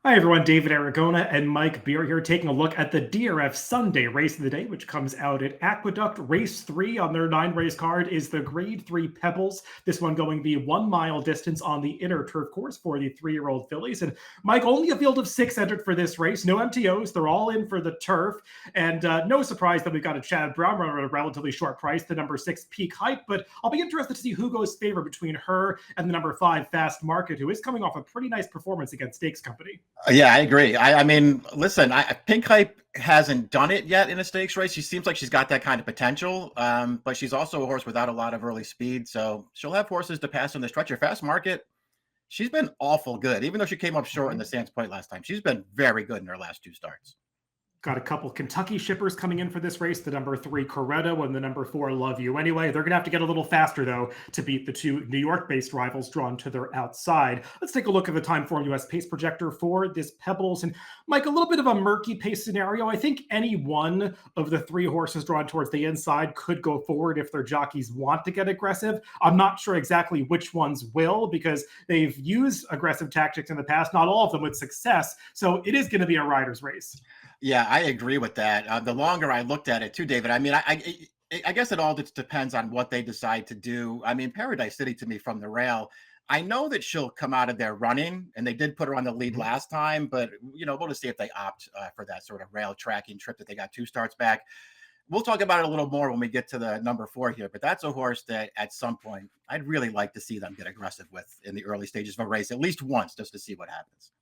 Hi everyone, David Aragona and Mike Beer here taking a look at the DRF Sunday race of the day, which comes out at Aqueduct. Race 3 on their 9-race card is the Grade 3 Pebbles. This one going the 1 mile distance on the inner turf course for the 3-year-old fillies. And Mike, only a field of 6 entered for this race. No MTOs. They're all in for the turf. And no surprise that we've got a Chad Brown runner at a relatively short price, the number 6 Peak Hype. But I'll be interested to see who goes favor between her and the number 5 Fast Market, who is coming off a pretty nice performance against Stakes Company. Yeah, I agree. I mean, listen, Pink Hype hasn't done it yet in a stakes race. She seems like she's got that kind of potential, but she's also a horse without a lot of early speed, so she'll have horses to pass on the stretch. Her Fast Market, she's been awful good, even though she came up short in the Sands Point last time. She's been very good in her last 2 starts. Got a couple Kentucky shippers coming in for this race, the number 3 Coretto and the number 4 Love You Anyway. They're going to have to get a little faster, though, to beat the 2 New York-based rivals drawn to their outside. Let's take a look at the Timeform US pace projector for this Pebbles. And Mike, a little bit of a murky pace scenario. I think any one of the 3 horses drawn towards the inside could go forward if their jockeys want to get aggressive. I'm not sure exactly which ones will, because they've used aggressive tactics in the past, not all of them with success. So it is going to be a rider's race. Yeah, I agree with that. The longer I looked at it too, David, I mean, I guess it all just depends on what they decide to do. I mean, Paradise City to me from the rail, I know that she'll come out of there running, and they did put her on the lead last time, but, we'll just see if they opt for that sort of rail tracking trip that they got 2 starts back. We'll talk about it a little more when we get to the number 4 here, but that's a horse that at some point I'd really like to see them get aggressive with in the early stages of a race, at least once, just to see what happens.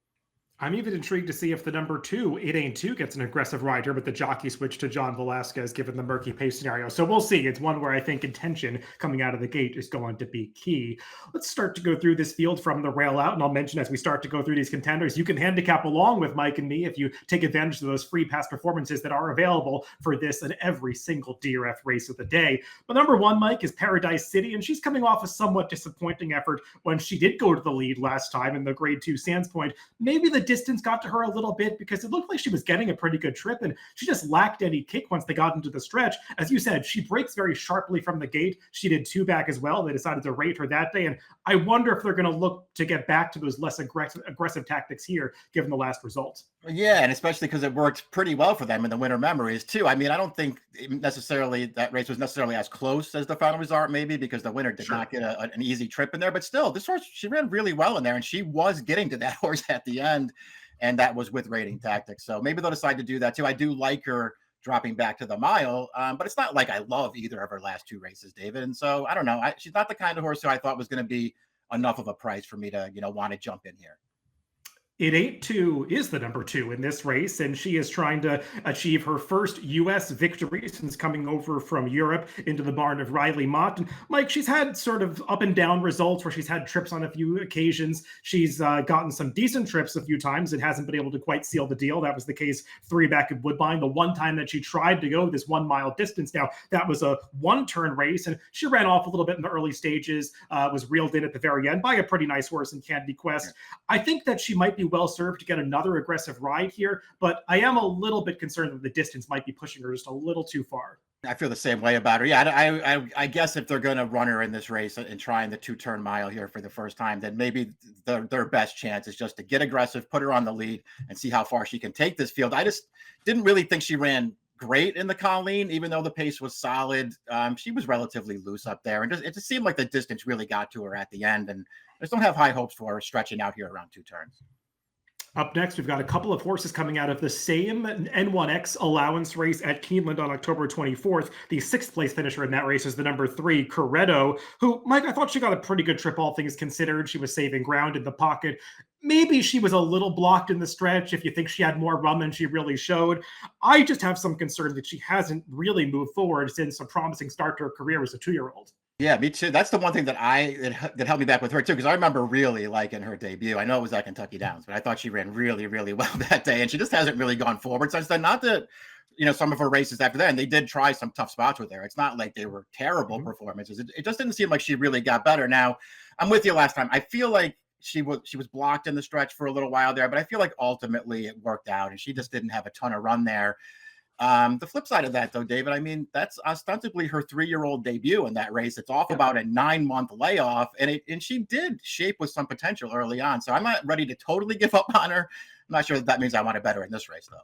I'm even intrigued to see if the number 2, It Ain't 2, gets an aggressive rider, but the jockey switch to John Velasquez, given the murky pace scenario. So we'll see. It's one where I think intention coming out of the gate is going to be key. Let's start to go through this field from the rail out. And I'll mention as we start to go through these contenders, you can handicap along with Mike and me if you take advantage of those free pass performances that are available for this and every single DRF race of the day. But number 1, Mike, is Paradise City, and she's coming off a somewhat disappointing effort when she did go to the lead last time in the Grade 2 Sands Point. Maybe the distance got to her a little bit because it looked like she was getting a pretty good trip, and she just lacked any kick once they got into the stretch. As you said, she breaks very sharply from the gate. She did 2 back as well. They decided to rate her that day, and I wonder if they're going to look to get back to those less aggressive tactics here, given the last result. Yeah, and especially because it worked pretty well for them in the winter memories too. I mean, I don't think necessarily that race was necessarily as close as the final result, maybe because the winner did not get an easy trip in there. But still, this horse, she ran really well in there, and she was getting to that horse at the end, and that was with rating tactics. So maybe they'll decide to do that too. I do like her dropping back to the mile, but it's not like I love either of her last 2 races, David. And so I don't know. She's not the kind of horse who I thought was going to be enough of a price for me to, want to jump in here. It Ain't 2 is the number 2 in this race, and she is trying to achieve her first U.S. victory since coming over from Europe into the barn of Riley Mott. And Mike, she's had sort of up and down results where she's had trips on a few occasions. She's gotten some decent trips a few times and hasn't been able to quite seal the deal. That was the case 3 back at Woodbine. The one time that she tried to go this 1 mile distance, now that was a 1-turn race, and she ran off a little bit in the early stages, was reeled in at the very end by a pretty nice horse in Candy Quest. I think that she might be well served to get another aggressive ride here, but I am a little bit concerned that the distance might be pushing her just a little too far. I feel the same way about her. Yeah, I guess if they're going to run her in this race and trying the 2-turn mile here for the first time, then maybe their best chance is just to get aggressive, put her on the lead, and see how far she can take this field. I just didn't really think she ran great in the Colleen, even though the pace was solid. She was relatively loose up there, and it just seemed like the distance really got to her at the end, and I just don't have high hopes for her stretching out here around 2 turns. Up next, we've got a couple of horses coming out of the same N1X allowance race at Keeneland on October 24th. The 6th place finisher in that race is the number 3, Coretto, who, Mike, I thought she got a pretty good trip, all things considered. She was saving ground in the pocket. Maybe she was a little blocked in the stretch if you think she had more run than she really showed. I just have some concern that she hasn't really moved forward since a promising start to her career as a 2-year-old. Yeah, me too. That's the one thing that that held me back with her too, because I remember really liking her debut. I know it was at Kentucky Downs, but I thought she ran really, really well that day, and she just hasn't really gone forward since then. Not that, some of her races after that, and they did try some tough spots with her. It's not like they were terrible performances. It just didn't seem like she really got better. Now, I'm with you last time. I feel like she was blocked in the stretch for a little while there, but I feel like ultimately it worked out, and she just didn't have a ton of run there. The flip side of that, though, David, I mean, that's ostensibly her 3-year-old debut in that race. It's off about a 9-month layoff, and she did shape with some potential early on. So I'm not ready to totally give up on her. I'm not sure that means I want it better in this race, though.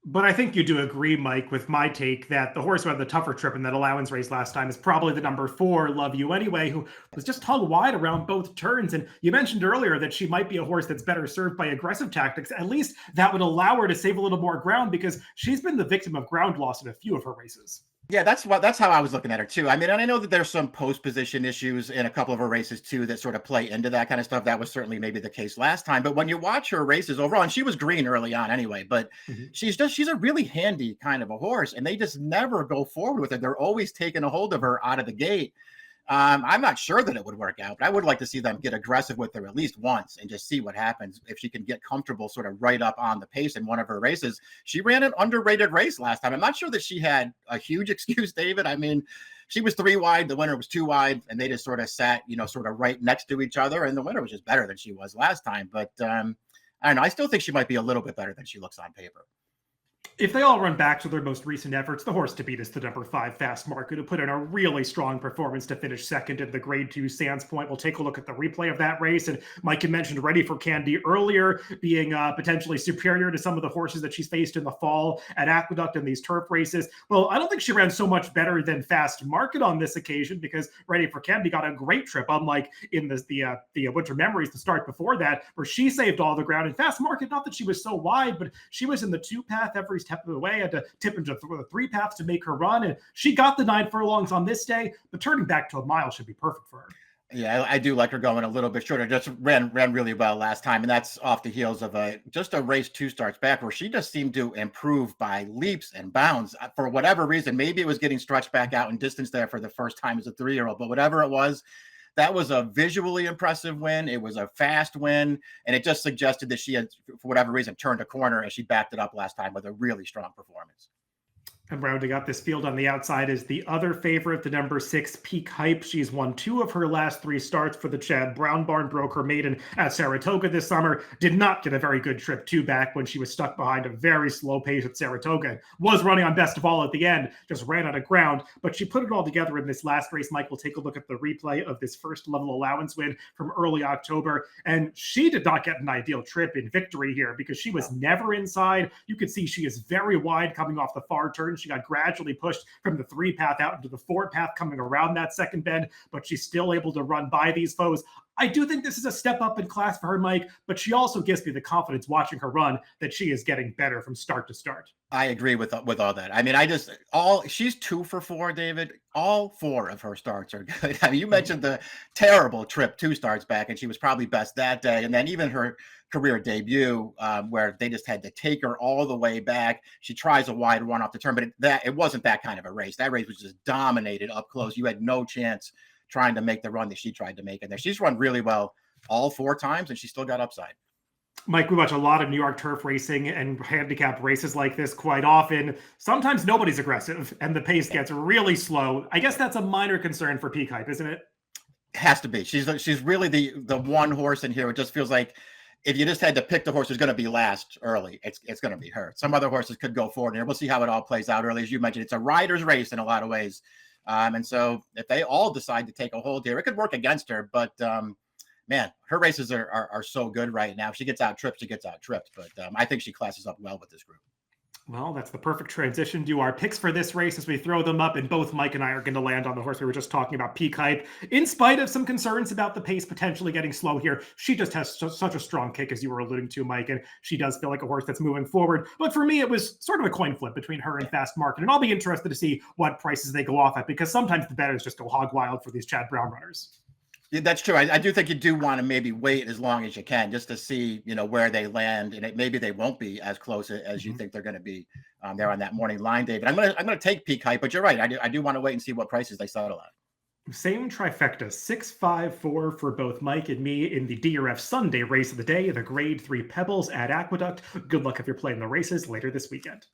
But I think you do agree, Mike, with my take that the horse who had the tougher trip in that allowance race last time is probably the number 4, Love You Anyway, who was just hung wide around both turns. And you mentioned earlier that she might be a horse that's better served by aggressive tactics. At least that would allow her to save a little more ground because she's been the victim of ground loss in a few of her races. Yeah, that's how I was looking at her too. I mean, and I know that there's some post position issues in a couple of her races too that sort of play into that kind of stuff. That was certainly maybe the case last time. But when you watch her races overall, and she was green early on anyway, but Mhm. she's a really handy kind of a horse, and they just never go forward with her. They're always taking a hold of her out of the gate. I'm not sure that it would work out, but I would like to see them get aggressive with her at least once and just see what happens if she can get comfortable sort of right up on the pace in one of her races. She ran an underrated race last time. I'm not sure that she had a huge excuse, David. I mean, she was 3 wide, the winner was 2 wide, and they just sort of sat, sort of right next to each other, and the winner was just better than she was last time. But I don't know. I still think she might be a little bit better than she looks on paper. If they all run back to their most recent efforts, the horse to beat is the number 5 Fast Market, who put in a really strong performance to finish second in the Grade 2 Sands Point. We'll take a look at the replay of that race. And Mike, you mentioned Ready for Candy earlier being potentially superior to some of the horses that she's faced in the fall at Aqueduct in these turf races. Well, I don't think she ran so much better than Fast Market on this occasion because Ready for Candy got a great trip, unlike in the Winter Memories, the start before that, where she saved all the ground. And Fast Market, not that she was so wide, but she was in the 2 path every step of the way, had to tip into the 3 paths to make her run. And she got the 9 furlongs on this day, but turning back to a mile should be perfect for her. Yeah, I do like her going a little bit shorter. Just ran really well last time, and that's off the heels of just a race 2 starts back where she just seemed to improve by leaps and bounds for whatever reason. Maybe it was getting stretched back out in distance there for the first time as a 3-year-old, but whatever it was, that was a visually impressive win. It was a fast win, and it just suggested that she had, for whatever reason, turned a corner as she backed it up last time with a really strong performance. And rounding up this field on the outside is the other favorite, the number 6 Peak Hype. She's won 2 of her last 3 starts for the Chad Brown Barn, broke her maiden at Saratoga this summer. Did not get a very good trip 2 back when she was stuck behind a very slow pace at Saratoga. Was running on best of all at the end, just ran out of ground, but she put it all together in this last race. Mike will take a look at the replay of this first level allowance win from early October, and she did not get an ideal trip in victory here because she was never inside. You could see she is very wide coming off the far turn. She got gradually pushed from the 3 path out into the 4 path coming around that second bend, but she's still able to run by these foes. I do think this is a step up in class for her, Mike, but she also gives me the confidence watching her run that she is getting better from start to start. I agree with all that. I mean, she's 2 for 4, David. All 4 of her starts are good. I mean, you mentioned the terrible trip 2 starts back, and she was probably best that day. And then even her career debut, where they just had to take her all the way back. She tries a wide run off the turn, but it wasn't that kind of a race. That race was just dominated up close. You had no chance trying to make the run that she tried to make. And there, she's run really well all 4 times, and she still got upside. Mike, we watch a lot of New York turf racing and handicap races like this quite often. Sometimes nobody's aggressive and the pace gets really slow. I guess that's a minor concern for Peak Hype, isn't it? Has to be. She's really the one horse in here. It just feels like if you just had to pick the horse who's going to be last early, it's going to be her. Some other horses could go forward here. We'll see how it all plays out early. As you mentioned, it's a rider's race in a lot of ways. And so if they all decide to take a hold here, it could work against her. But man, her races are so good right now. If she gets out tripped, she gets out tripped. But I think she classes up well with this group. Well, that's the perfect transition to our picks for this race as we throw them up, and both Mike and I are going to land on the horse we were just talking about, Peak Hype. In spite of some concerns about the pace potentially getting slow here, she just has such a strong kick, as you were alluding to, Mike, and she does feel like a horse that's moving forward. But for me, it was sort of a coin flip between her and Fast Market, and I'll be interested to see what prices they go off at, because sometimes the bettors just go hog wild for these Chad Brown runners. Yeah, that's true. I do think you do want to maybe wait as long as you can just to see, where they land, and maybe they won't be as close as you think they're going to be there on that morning line, David. I'm gonna take Peak Hype, but you're right. I do want to wait and see what prices they settle at. Same trifecta, 6-5-4 for both Mike and me in the DRF Sunday race of the day, the Grade 3 Pebbles at Aqueduct. Good luck if you're playing the races later this weekend.